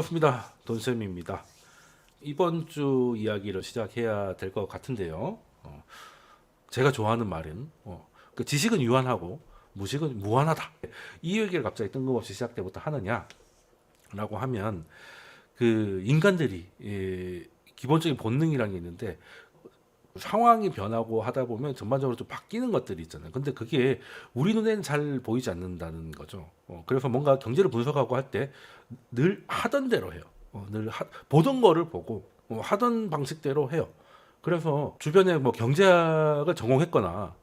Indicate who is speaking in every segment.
Speaker 1: 반갑습니다. 돈쌤입니다. 이번 주 이야기를 시작해야 될 것 같은데요. 제가 좋아하는 말은 그 지식은 유한하고 무식은 무한하다. 이 얘기를 갑자기 뜬금없이 시작 때부터 하느냐라고 하면 그 인간들이 기본적인 본능이라는 게 있는데 상황이 변하고 하다 보면 전반적으로 좀 바뀌는 것들이 있잖아요. 근데 그게 우리 눈에는 잘 보이지 않는다는 거죠. 그래서 뭔가 경제를 분석하고 할 때 늘 하던 대로 해요. 보던 거를 보고 하던 방식대로 해요. 그래서 주변에 뭐 경제학을 전공했거나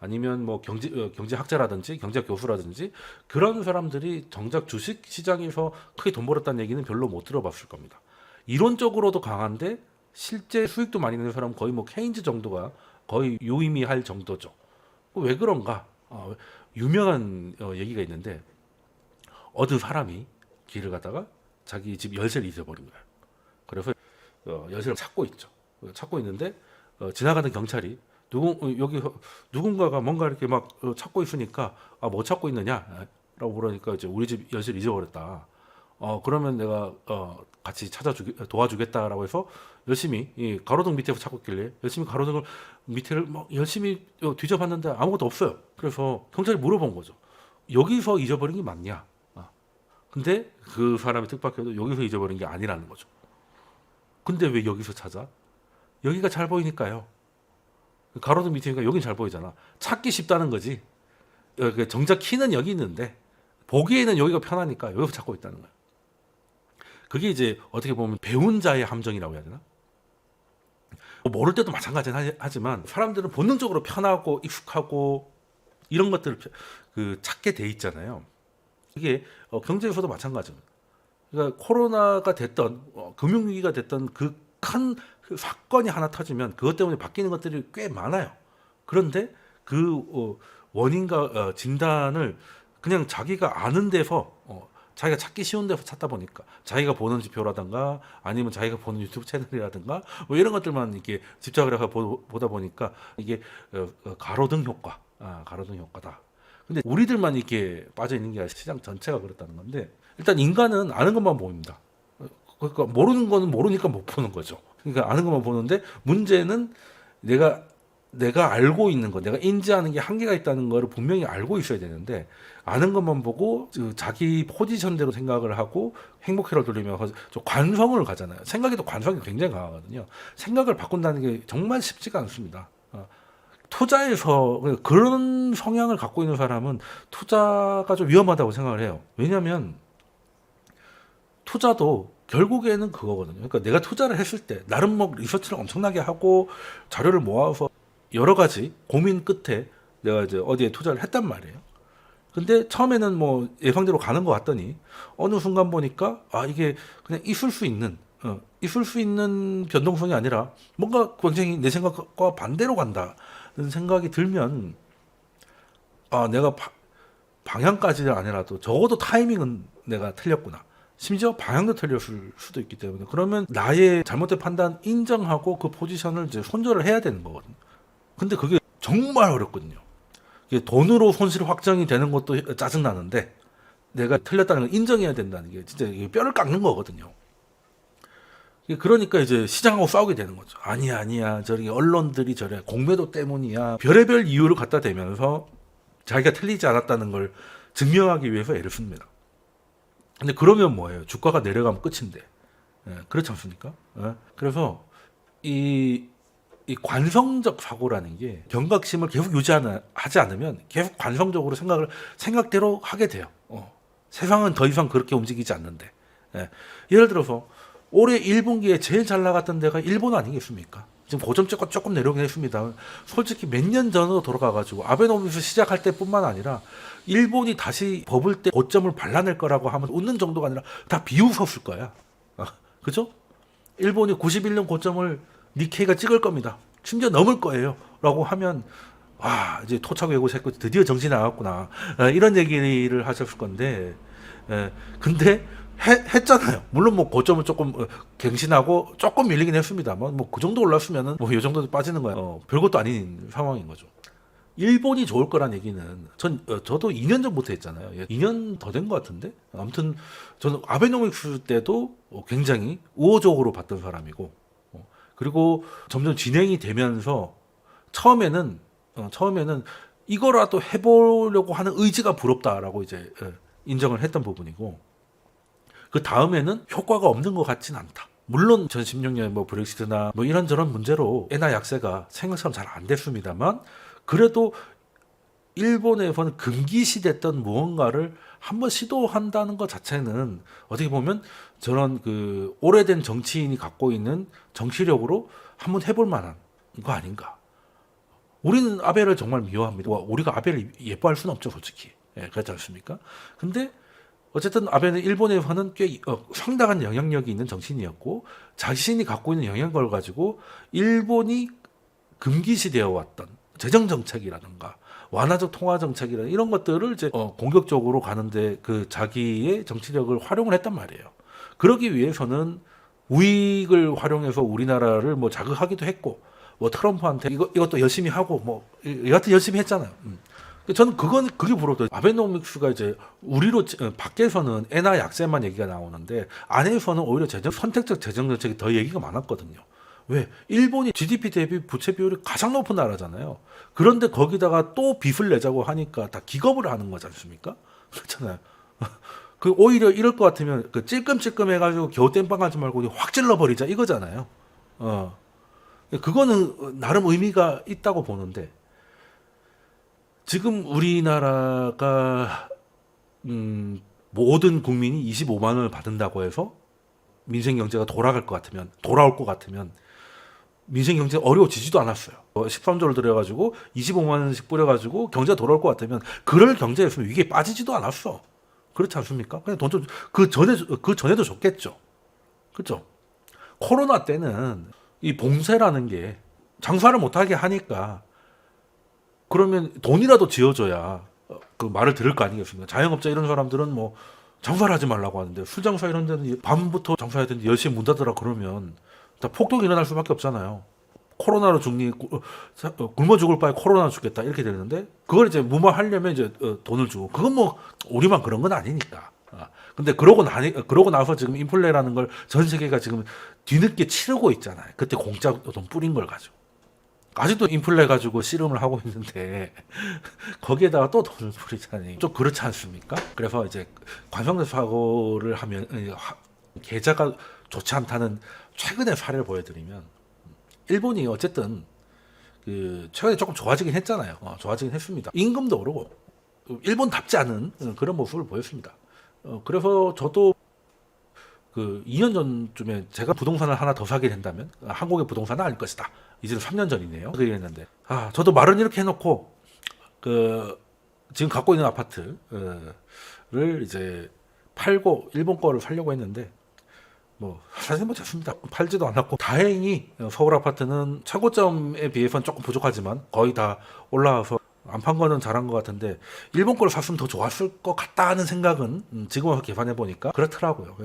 Speaker 1: 아니면 뭐 경제학자라든지 경제학 교수라든지 그런 사람들이 정작 주식 시장에서 크게 돈 벌었다는 얘기는 별로 못 들어봤을 겁니다. 이론적으로도 강한데 실제 수익도 많이 내는 사람은 거의 뭐 케인즈 정도가 거의 유의미할 정도죠. 왜 그런가? 유명한 얘기가 있는데 어느 사람이 길을 가다가 자기 집 열쇠를 잊어버린 거예요. 그래서 열쇠를 찾고 있죠. 찾고 있는데 지나가는 경찰이 여기서 누군가가 뭔가 이렇게 막 찾고 있으니까 뭐 찾고 있느냐라고 물으니까 이제 우리 집 열쇠를 잊어버렸다. 그러면 내가 같이 도와주겠다라고 해서 열심히 이 가로등 밑에서 찾고 있길래 열심히 가로등을 밑에를 막 열심히 뒤져봤는데 아무것도 없어요. 그래서 경찰이 물어본 거죠. 여기서 잊어버린 게 맞냐? 근데 그 사람이 뜻밖에도 여기서 잊어버린 게 아니라는 거죠. 근데 왜 여기서 찾아? 여기가 잘 보이니까요. 가로등 밑이니까 여긴 잘 보이잖아. 찾기 쉽다는 거지. 정작 키는 여기 있는데 보기에는 여기가 편하니까 여기서 찾고 있다는 거예요. 그게 이제 어떻게 보면 배운 자의 함정이라고 해야 되나? 모를 때도 마찬가지는 하지만 사람들은 본능적으로 편하고 익숙하고 이런 것들을 찾게 돼 있잖아요. 이게 경제에서도 마찬가지입니다. 그러니까 코로나가 됐던 금융위기가 됐던 그 큰 사건이 하나 터지면 그것 때문에 바뀌는 것들이 꽤 많아요. 그런데 그 원인과 진단을 그냥 자기가 아는 데서 자기가 찾기 쉬운 데서 찾다 보니까 자기가 보는 지표라든가 아니면 자기가 보는 유튜브 채널이라든가 뭐 이런 것들만 이렇게 집착을 해서 보다 보니까 이게 가로등 효과, 가로등 효과다. 근데 우리들만 이렇게 빠져 있는 게 아니라 시장 전체가 그렇다는 건데 일단 인간은 아는 것만 보입니다. 그러니까 모르는 거는 모르니까 못 보는 거죠. 그러니까 아는 것만 보는데 문제는 내가 알고 있는 거, 내가 인지하는 게 한계가 있다는 거를 분명히 알고 있어야 되는데 아는 것만 보고 자기 포지션대로 생각을 하고 행복회로 돌리면서 좀 관성을 가잖아요. 생각에도 관성이 굉장히 강하거든요. 생각을 바꾼다는 게 정말 쉽지가 않습니다. 투자에서 그런 성향을 갖고 있는 사람은 투자가 좀 위험하다고 생각을 해요. 왜냐하면 투자도 결국에는 그거거든요. 그러니까 내가 투자를 했을 때 나름 뭐 리서치를 엄청나게 하고 자료를 모아서 여러 가지 고민 끝에 내가 이제 어디에 투자를 했단 말이에요. 근데 처음에는 뭐 예상대로 가는 것 같더니 어느 순간 보니까 이게 그냥 있을 수 있는 변동성이 아니라 뭔가 굉장히 내 생각과 반대로 간다는 생각이 들면 내가 방향까지는 아니라도 적어도 타이밍은 내가 틀렸구나. 심지어 방향도 틀렸을 수도 있기 때문에 그러면 나의 잘못된 판단 인정하고 그 포지션을 이제 손절을 해야 되는 거거든요. 근데 그게 정말 어렵거든요. 이게 돈으로 손실 확정이 되는 것도 짜증나는데 내가 틀렸다는 걸 인정해야 된다는 게 진짜 뼈를 깎는 거거든요. 그러니까 이제 시장하고 싸우게 되는 거죠. 아니야 저기 언론들이 저래 공매도 때문이야 별의별 이유를 갖다 대면서 자기가 틀리지 않았다는 걸 증명하기 위해서 애를 씁니다. 근데 그러면 뭐예요? 주가가 내려가면 끝인데. 그렇지 않습니까? 그래서 이 관성적 사고라는 게 경각심을 계속 하지 않으면 계속 관성적으로 생각대로 하게 돼요. 세상은 더 이상 그렇게 움직이지 않는데. 예를 들어서 올해 1분기에 제일 잘 나갔던 데가 일본 아니겠습니까? 지금 고점 찍고 조금 내려오긴 했습니다. 솔직히 몇 년 전으로 돌아가가지고 아베노미스 시작할 때뿐만 아니라 일본이 다시 버블 때 고점을 발라낼 거라고 하면 웃는 정도가 아니라 다 비웃었을 거야. 그죠? 일본이 91년 고점을 니케이가 찍을 겁니다. 심지어 넘을 거예요. 라고 하면 이제 토착 외고했고 드디어 정신 나갔구나. 이런 얘기를 하셨을 건데 근데 했잖아요. 물론 뭐 고점은 조금 갱신하고 조금 밀리긴 했습니다만 뭐 그 정도 올랐으면은 뭐 이 정도 빠지는 거야. 별것도 아닌 상황인 거죠. 일본이 좋을 거란 얘기는 저도 2년 전부터 했잖아요. 2년 더 된 것 같은데. 아무튼 저는 아베노믹스 때도 굉장히 우호적으로 봤던 사람이고, 그리고 점점 진행이 되면서 처음에는 이거라도 해보려고 하는 의지가 부럽다라고 이제 인정을 했던 부분이고, 그 다음에는 효과가 없는 것 같진 않다. 물론 2016년 뭐 브렉시트나 뭐 이런저런 문제로 엔화 약세가 생각처럼 잘 안 됐습니다만, 그래도 일본에서는 금기시됐던 무언가를 한번 시도한다는 것 자체는 어떻게 보면 저런 그 오래된 정치인이 갖고 있는 정치력으로 한번 해볼 만한 거 아닌가. 우리는 아베를 정말 미워합니다. 우리가 아베를 예뻐할 수는 없죠, 솔직히. 예, 그렇지 않습니까? 근데 어쨌든 아베는 일본에서는 꽤 상당한 영향력이 있는 정치인이었고, 자신이 갖고 있는 영향력을 가지고 일본이 금기시되어 왔던 재정 정책이라든가 완화적 통화 정책이라든가 이런 것들을 이제 공격적으로 가는데 그 자기의 정치력을 활용을 했단 말이에요. 그러기 위해서는 우익을 활용해서 우리나라를 뭐 자극하기도 했고, 뭐 트럼프한테 이것도 열심히 하고 뭐 여하튼 열심히 했잖아요. 저는 그게 부러워요. 아베노믹스가 이제 우리로 밖에서는 엔화 약세만 얘기가 나오는데 안에서는 오히려 선택적 재정 정책이 더 얘기가 많았거든요. 왜? 일본이 GDP 대비 부채 비율이 가장 높은 나라잖아요. 그런데 거기다가 또 빚을 내자고 하니까 다 기겁을 하는 거지 않습니까? 그렇잖아요. 그 오히려 이럴 것 같으면 그 찔끔찔끔 해가지고 겨우 땜빵 하지 말고 확 찔러버리자 이거잖아요. 그거는 나름 의미가 있다고 보는데, 지금 우리나라가 모든 국민이 25만 원을 받는다고 해서 민생 경제가 돌아올 것 같으면 민생 경제 어려워지지도 않았어요. 13조를 들여가지고 25만 원씩 뿌려가지고 경제가 돌아올 것 같으면 그럴 경제였으면 위기에 빠지지도 않았어. 그렇지 않습니까? 그냥 돈 좀 그 전에도 줬겠죠. 그렇죠? 코로나 때는 이 봉쇄라는 게 장사를 못하게 하니까 그러면 돈이라도 지어줘야 그 말을 들을 거 아니겠습니까? 자영업자 이런 사람들은 뭐 장사를 하지 말라고 하는데 술 장사 이런 데는 밤부터 장사해야 되는데 10시에 문 닫으라 그러면 다 폭동이 일어날 수밖에 없잖아요. 코로나로 죽니 굶어 죽을 바에 코로나 죽겠다 이렇게 되는데, 그걸 이제 무마하려면 이제 돈을 주고, 그건 뭐 우리만 그런 건 아니니까. 근데 그러고 나서 지금 인플레라는 걸 전 세계가 지금 뒤늦게 치르고 있잖아요. 그때 공짜 돈 뿌린 걸 가지고. 아직도 인플레 가지고 씨름을 하고 있는데 거기에다가 또 돈을 뿌리자니 좀 그렇지 않습니까? 그래서 이제 관성적 사고를 하면 계좌가 좋지 않다는 최근의 사례를 보여드리면, 일본이 어쨌든 그 최근에 조금 좋아지긴 했잖아요. 좋아지긴 했습니다. 임금도 오르고 일본답지 않은 그런 모습을 보였습니다. 그래서 저도 그 2년 전쯤에 제가 부동산을 하나 더 사게 된다면 한국의 부동산은 아닐 것이다. 이제 3년 전이네요. 그렇게 했는데 저도 말은 이렇게 해놓고 그 지금 갖고 있는 아파트를 이제 팔고 일본 거를 살려고 했는데 뭐 사실 뭐 됐습니다. 팔지도 않았고, 다행히 서울 아파트는 최고점에 비해서는 조금 부족하지만 거의 다 올라와서 안 판 거는 잘한 것 같은데, 일본 거를 샀으면 더 좋았을 것 같다는 생각은 지금 와서 계산해 보니까 그렇더라고요.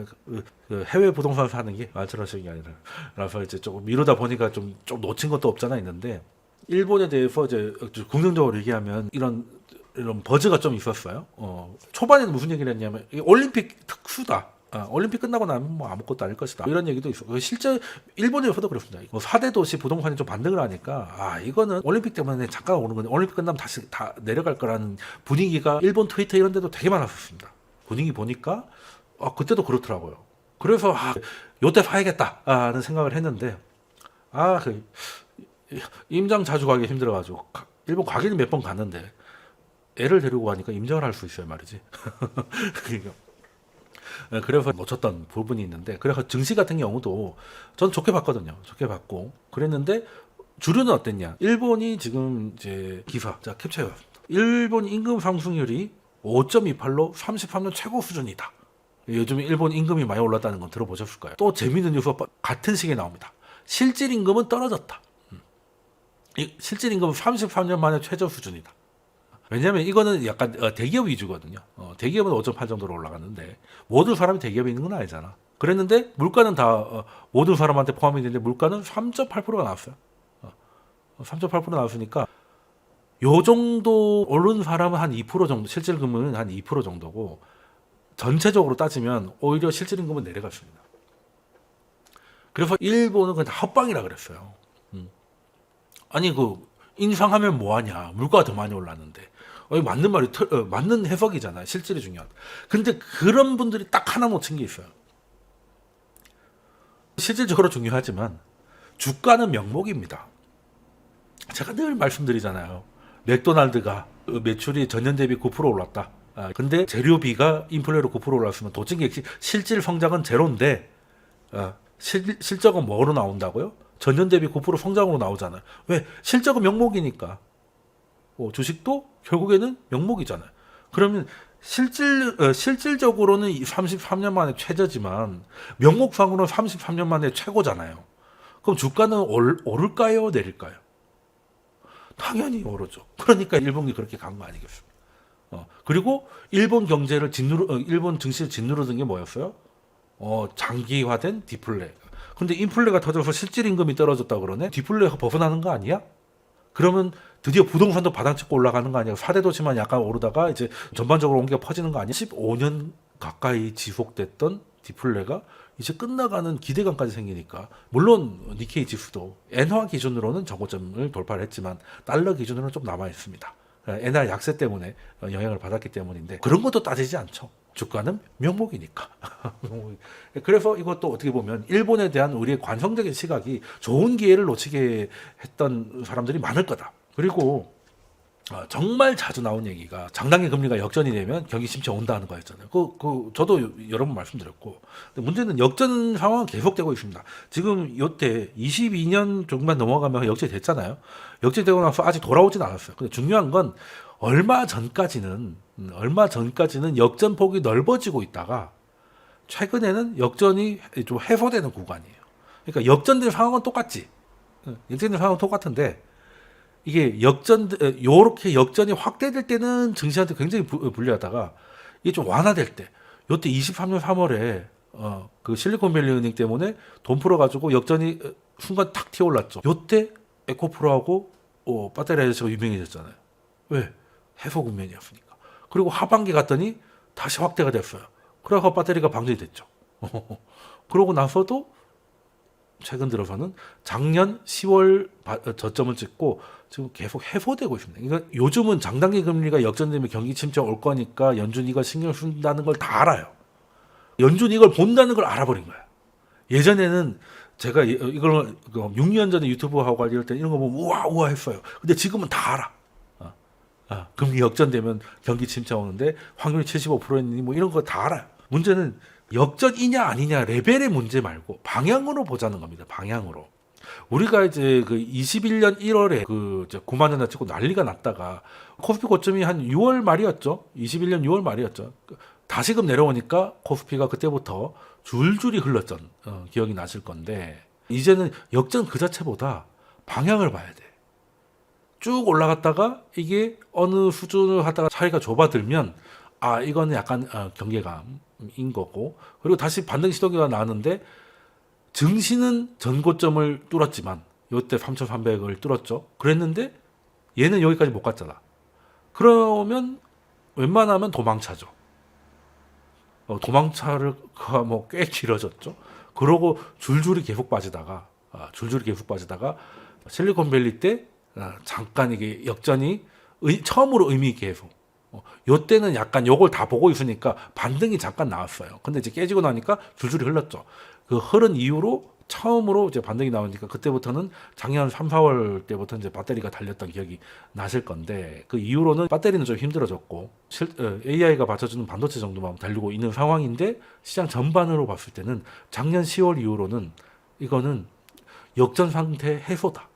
Speaker 1: 그 해외 부동산 사는 게 말처럼 게 아니라, 그래서 이제 조금 미루다 보니까 좀 놓친 것도 없잖아 있는데, 일본에 대해서 이제 긍정적으로 얘기하면 이런 버즈가 좀 있었어요. 초반에는 무슨 얘기를 했냐면 올림픽 특수다. 올림픽 끝나고 나면 뭐 아무것도 아닐 것이다. 이런 얘기도 있어. 실제 일본에서도 그렇습니다. 4대 도시 부동산이 좀 반등을 하니까 이거는 올림픽 때문에 잠깐 오는 건데 올림픽 끝나면 다시 다 내려갈 거라는 분위기가 일본 트위터 이런 데도 되게 많았었습니다. 분위기 보니까 그때도 그렇더라고요. 그래서 요때 사야겠다 하는 생각을 했는데 그 임장 자주 가기 힘들어가지고 일본 가기는 몇 번 갔는데 애를 데리고 가니까 임장을 할 수 있어요 말이지. 그래서 놓쳤던 부분이 있는데, 그래서 증시 같은 경우도 전 좋게 봤거든요. 좋게 봤고 그랬는데, 주류는 어땠냐? 일본이 지금 이제 캡처해봤습니다. 일본 임금 상승률이 5.28로 33년 최고 수준이다. 요즘 일본 임금이 많이 올랐다는 건 들어보셨을 거예요. 또 재미있는 뉴스가 같은 시기에 나옵니다. 실질 임금은 떨어졌다. 실질 임금은 33년 만에 최저 수준이다. 왜냐하면 이거는 약간 대기업 위주거든요. 대기업은 5.8 정도로 올라갔는데 모든 사람이 대기업에 있는 건 아니잖아. 그랬는데 물가는 다 모든 사람한테 포함이 되는데 물가는 3.8%가 나왔어요. 3.8% 나왔으니까 요 정도 오른 사람은 한 2% 정도, 실질 금은 한 2% 정도고 전체적으로 따지면 오히려 실질 임금은 내려갔습니다. 그래서 일본은 그냥 다 헛방이라 그랬어요. 아니 그 인상하면 뭐하냐, 물가가 더 많이 올랐는데. 맞는 말이 맞는 해석이잖아요. 실질이 중요하다. 근데 그런 분들이 딱 하나 못 친 게 있어요. 실질적으로 중요하지만 주가는 명목입니다. 제가 늘 말씀드리잖아요. 맥도날드가 매출이 전년 대비 9% 올랐다. 근데 재료비가 인플레로 9% 올랐으면 도찐객시 실질 성장은 제로인데 실적은 뭐로 나온다고요? 전년 대비 9% 성장으로 나오잖아요. 왜? 실적은 명목이니까. 주식도 결국에는 명목이잖아요. 그러면 실질적으로는 33년 만에 최저지만 명목상으로는 33년 만에 최고잖아요. 그럼 주가는 오를까요? 내릴까요? 당연히 오르죠. 그러니까 일본이 그렇게 간 거 아니겠습니까? 그리고 일본 경제를 일본 증시를 짓누르던 게 뭐였어요? 장기화된 디플레. 근데 인플레가 터져서 실질 임금이 떨어졌다 그러네? 디플레가 벗어나는 거 아니야? 그러면 드디어 부동산도 바닥 찍고 올라가는 거 아니야? 4대 도시만 약간 오르다가 이제 전반적으로 옮겨 퍼지는 거 아니야? 15년 가까이 지속됐던 디플레가 이제 끝나가는 기대감까지 생기니까, 물론 니케이 지수도 엔화 기준으로는 저고점을 돌파를 했지만 달러 기준으로는 좀 남아 있습니다. 엔화 약세 때문에 영향을 받았기 때문인데 그런 것도 따지지 않죠. 주가는 명목이니까. 그래서 이것도 어떻게 보면 일본에 대한 우리의 관성적인 시각이 좋은 기회를 놓치게 했던 사람들이 많을 거다. 그리고 정말 자주 나온 얘기가 장단기 금리가 역전이 되면 경기 침체 온다는 거였잖아요. 저도 여러 번 말씀드렸고, 근데 문제는 역전 상황은 계속되고 있습니다. 지금 요때 22년 정도만 넘어가면 역전이 됐잖아요. 역전되고 나서 아직 돌아오진 않았어요. 근데 중요한 건 얼마 전까지는 역전폭이 넓어지고 있다가 최근에는 역전이 좀 해소되는 구간이에요. 그러니까 역전된 상황은 똑같지. 역전된 상황은 똑같은데 이게 요렇게 역전이 확대될 때는 증시한테 굉장히 불리하다가 이게 좀 완화될 때, 요때 23년 3월에 그 실리콘밸리 은행 때문에 돈 풀어가지고 역전이 순간 탁 튀어올랐죠. 요때 에코프로하고 배터리 아저씨가 유명해졌잖아요. 왜? 해소 국면이었으니까. 그리고 하반기 갔더니 다시 확대가 됐어요. 그래서 배터리가 방전이 됐죠. 그러고 나서도 최근 들어서는 작년 10월 저점을 찍고 지금 계속 해소되고 있습니다. 그러니까 요즘은 장단기 금리가 역전되면 경기 침체 올 거니까 연준이 이걸 신경 쓴다는 걸 다 알아요. 연준이 이걸 본다는 걸 알아버린 거야. 예전에는 제가 이걸 6년 전에 유튜브 하고 이럴 때 이런 거 보면 우와 했어요. 근데 지금은 다 알아. 금리 역전되면 경기 침체 오는데 확률이 75%니 뭐 이런 거 다 알아요. 문제는 역전이냐 아니냐 레벨의 문제 말고 방향으로 보자는 겁니다. 방향으로. 우리가 이제 그 21년 1월에 그 9만 원나 찍고 난리가 났다가 코스피 고점이 한 6월 말이었죠. 21년 6월 말이었죠. 다시금 내려오니까 코스피가 그때부터 줄줄이 흘렀던 기억이 나실 건데, 이제는 역전 그 자체보다 방향을 봐야 돼. 쭉 올라갔다가 이게 어느 수준을 하다가 차이가 좁아들면 이거는 약간 경계감인 거고, 그리고 다시 반등 시도가 나왔는데 증시는 전고점을 뚫었지만 이때 3,300을 뚫었죠. 그랬는데 얘는 여기까지 못 갔잖아. 그러면 웬만하면 도망차죠. 도망차가 뭐 꽤 길어졌죠. 그러고 줄줄이 계속 빠지다가 실리콘밸리 때 잠깐 이게 역전이 처음으로 의미 있게 해서 요때는 약간 요걸 다 보고 있으니까 반등이 잠깐 나왔어요. 근데 이제 깨지고 나니까 줄줄이 흘렀죠. 그 흐른 이후로 처음으로 이제 반등이 나오니까 그때부터는 작년 3, 4월 때부터 이제 배터리가 달렸던 기억이 나실 건데, 그 이후로는 배터리는 좀 힘들어졌고 AI가 받쳐주는 반도체 정도만 달리고 있는 상황인데, 시장 전반으로 봤을 때는 작년 10월 이후로는 이거는 역전 상태 해소다.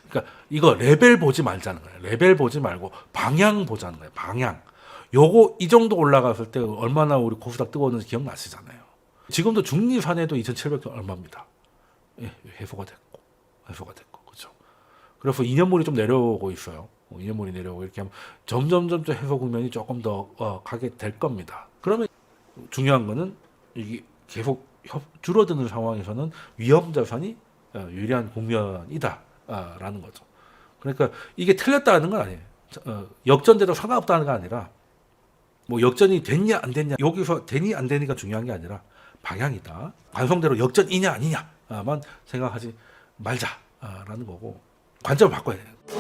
Speaker 1: 그러니까 이거 레벨 보지 말자는 거예요. 레벨 보지 말고 방향 보자는 거예요. 방향. 요거 이 정도 올라갔을 때 얼마나 우리 코스닥 뜨거웠는지 기억나시잖아요. 지금도 중립산에도 2,700원 얼마입니다. 예, 해소가 됐고, 그렇죠. 그래서 2년물이 좀 내려오고 있어요. 2년물이 내려오고 이렇게 하면 점점 해소 국면이 조금 더 가게 될 겁니다. 그러면 중요한 거는 이게 계속 줄어드는 상황에서는 위험 자산이 유리한 국면이다라는 거죠. 그러니까 이게 틀렸다는 건 아니에요. 역전돼도 상관없다는 건 아니라 뭐 역전이 됐냐 안 됐냐 여기서 되니 안 되니가 중요한 게 아니라 방향이다. 관성대로 역전이냐 아니냐만 생각하지 말자라는 거고 관점을 바꿔야 돼요.